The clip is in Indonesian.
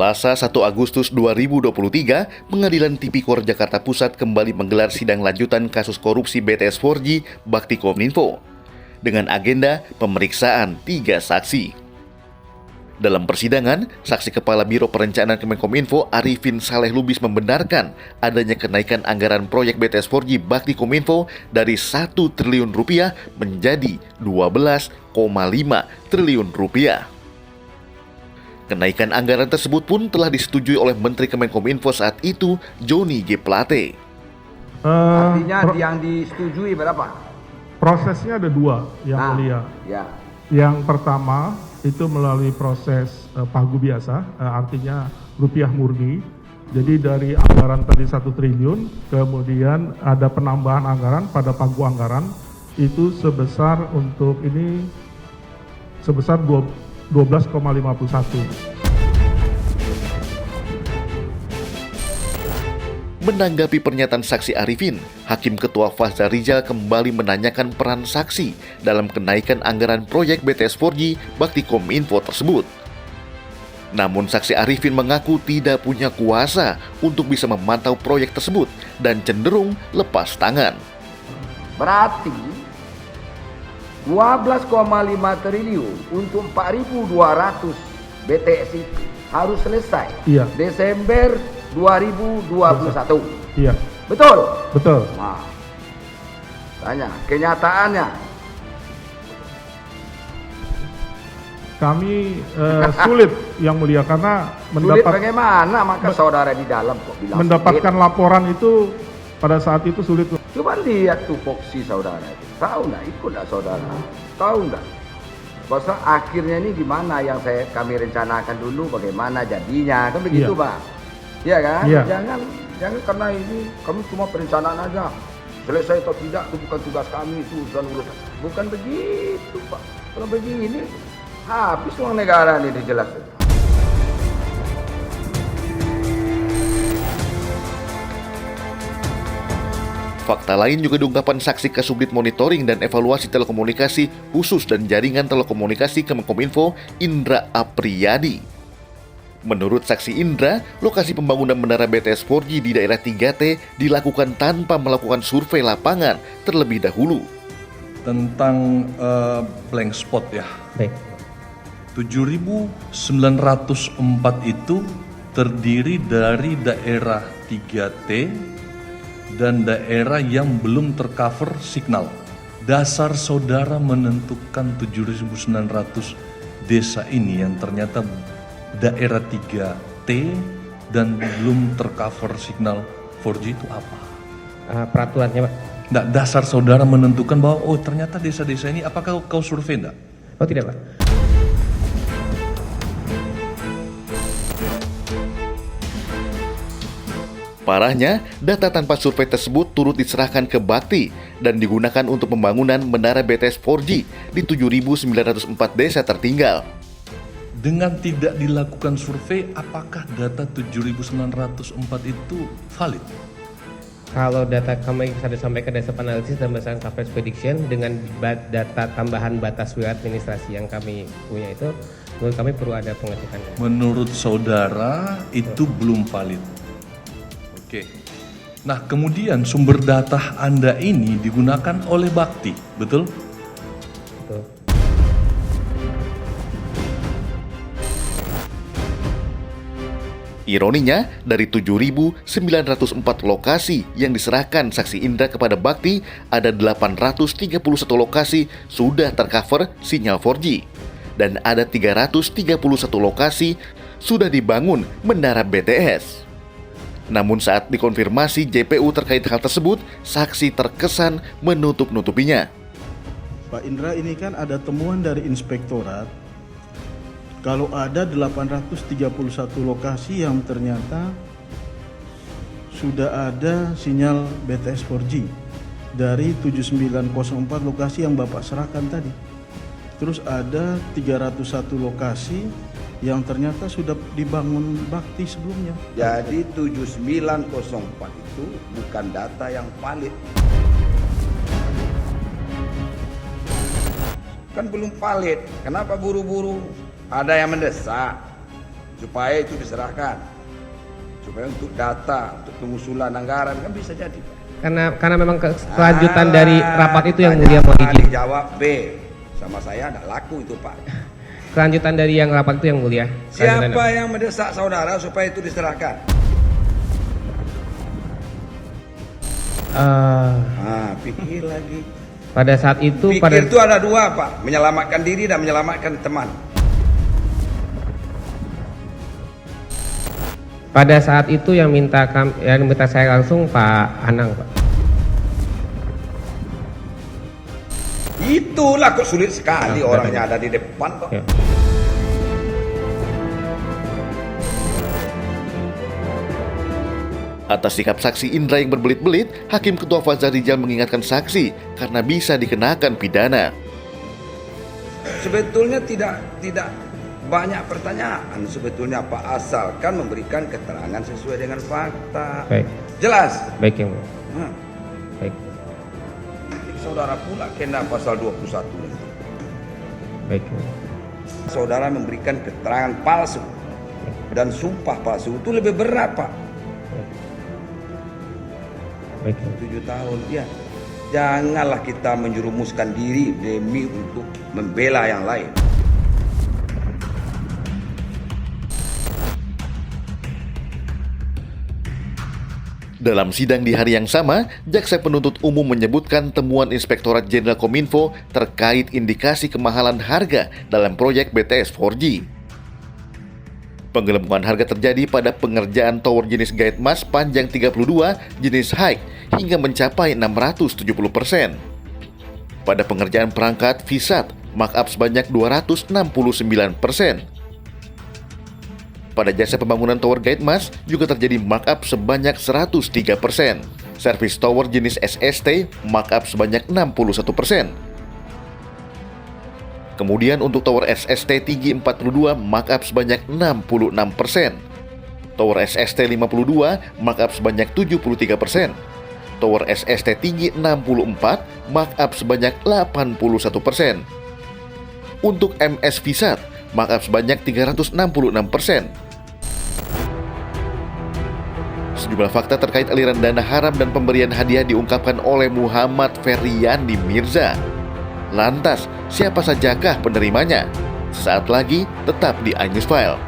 Selasa 1 Agustus 2023, Pengadilan Tipikor Jakarta Pusat kembali menggelar sidang lanjutan kasus korupsi BTS 4G Bakti Kominfo dengan agenda pemeriksaan 3 saksi. Dalam persidangan, saksi Kepala Biro Perencanaan Kemenkominfo Arifin Saleh Lubis membenarkan adanya kenaikan anggaran proyek BTS 4G Bakti Kominfo dari 1 triliun rupiah menjadi 12,5 triliun rupiah. Kenaikan anggaran tersebut pun telah disetujui oleh Menteri Kemenkominfo saat itu, Johnny G. Plate. Artinya yang disetujui berapa? Prosesnya ada 2 yang mulia. Ya. Yang pertama itu melalui proses pagu biasa, artinya rupiah murni. Jadi dari anggaran tadi 1 triliun, kemudian ada penambahan anggaran pada pagu anggaran itu sebesar untuk ini sebesar 12,51. Menanggapi pernyataan saksi Arifin, Hakim Ketua Fazal Rizal kembali menanyakan peran saksi dalam kenaikan anggaran proyek BTS 4G Bakti Kominfo tersebut. Namun saksi Arifin mengaku tidak punya kuasa untuk bisa memantau proyek tersebut dan cenderung lepas tangan. Berarti 12,5 triliun untuk 4.200 BTS itu harus selesai Desember 2021. Iya. Betul? Betul. Nah, tanya kenyataannya. Kami sulit yang mulia karena Sulit bagaimana? Maka saudara di dalam kok bilang mendapatkan sulit. laporan itu pada saat itu sulit. Coba lihat tuh voksi saudara itu. Tahu nggak? Ikut nggak saudara? Tahu nggak? Bahwa akhirnya ini gimana yang kami rencanakan dulu, bagaimana jadinya, kan begitu, Pak? Iya kan? Iya. Jangan karena ini kami cuma perencanaan aja. Selesai atau tidak itu bukan tugas kami, itu urusan. Bukan begitu, Pak. Kalau begini habis uang negara ini jelas. Fakta lain juga diungkapkan saksi Kasubdit Monitoring dan Evaluasi Telekomunikasi Khusus dan Jaringan Telekomunikasi Kemenkominfo Indra Apriyadi. Menurut saksi Indra, lokasi pembangunan menara BTS 4G di daerah 3T dilakukan tanpa melakukan survei lapangan terlebih dahulu. Tentang blank spot ya. Baik. 7.904 itu terdiri dari daerah 3T dan daerah yang belum tercover signal. Dasar saudara menentukan 7.900 desa ini yang ternyata daerah 3T dan belum tercover signal 4G itu apa? Peraturannya, Pak? Nggak, dasar saudara menentukan bahwa oh ternyata desa-desa ini, apakah kau survei enggak? Oh tidak, Pak. Parahnya, data tanpa survei tersebut turut diserahkan ke Bakti dan digunakan untuk pembangunan menara BTS 4G di 7.904 desa tertinggal. Dengan tidak dilakukan survei, apakah data 7.904 itu valid? Kalau data kami sudah sampaikan dasar analisis dan berdasarkan coverage prediction dengan data tambahan batas wilayah administrasi yang kami punya itu, menurut kami perlu ada pengecekan. Menurut saudara itu belum valid. Oke. Nah, kemudian sumber data Anda ini digunakan oleh Bakti, betul? Betul. Ironinya, dari 7.904 lokasi yang diserahkan saksi Indra kepada Bakti, ada 831 lokasi sudah tercover sinyal 4G. Dan ada 331 lokasi sudah dibangun menara BTS. Namun saat dikonfirmasi JPU terkait hal tersebut, saksi terkesan menutup-nutupinya. Pak Indra, ini kan ada temuan dari inspektorat kalau ada 831 lokasi yang ternyata sudah ada sinyal BTS 4G dari 7904 lokasi yang Bapak serahkan tadi. Terus ada 301 lokasi yang ternyata sudah dibangun Bakti sebelumnya. Jadi 7904 itu bukan data yang valid. Kan belum valid. Kenapa buru-buru? Ada yang mendesak. supaya itu diserahkan, supaya untuk data, untuk pengusulan anggaran kan bisa jadi, Pak. Karena memang kelanjutan dari rapat itu yang mulia mohon izin. Dijawab B, sama saya tidak laku itu, Pak. Kelanjutan dari yang rapat itu yang mulia. Siapa yang mendesak saudara supaya itu diserahkan? Pikir lagi. Pada saat itu Pikir itu ada dua, Pak, menyelamatkan diri dan menyelamatkan teman. pada saat itu yang minta saya langsung Pak Anang, Pak. Itulah kok sulit sekali orangnya ada di depan, Pak. Ya. Atas sikap saksi Indra yang berbelit-belit, Hakim Ketua Fazal Rijal mengingatkan saksi karena bisa dikenakan pidana. Sebetulnya tidak banyak pertanyaan sebetulnya, Pak, asalkan memberikan keterangan sesuai dengan fakta. Baik. Jelas. Baik yang mulia. Baik. Saudara pula kena pasal 21. Baik yang mulia. Saudara memberikan keterangan palsu dan sumpah palsu itu lebih berat, Pak. Baik. 7 tahun, ya. Janganlah kita menjerumuskan diri demi untuk membela yang lain. Dalam sidang di hari yang sama, Jaksa Penuntut Umum menyebutkan temuan Inspektorat Jenderal Kominfo terkait indikasi kemahalan harga dalam proyek BTS 4G. Penggelembungan harga terjadi pada pengerjaan tower jenis Gate Mas panjang 32 jenis high hingga mencapai 670%. Pada pengerjaan perangkat VSAT, markup sebanyak 269%. Pada jasa pembangunan tower Gate Mas juga terjadi markup sebanyak 103%. Servis tower jenis SST markup sebanyak 61%. Kemudian untuk tower SST tinggi 42 markup sebanyak 66%. Tower SST 52 markup sebanyak 73%. Tower SST tinggi 64 markup sebanyak 81%. Untuk MS VSAT markup sebanyak 366%. Sejumlah fakta terkait aliran dana haram dan pemberian hadiah diungkapkan oleh Muhammad Feryandi Mirza. Lantas, siapa sajakah penerimanya? Sesaat lagi, tetap di iNews File.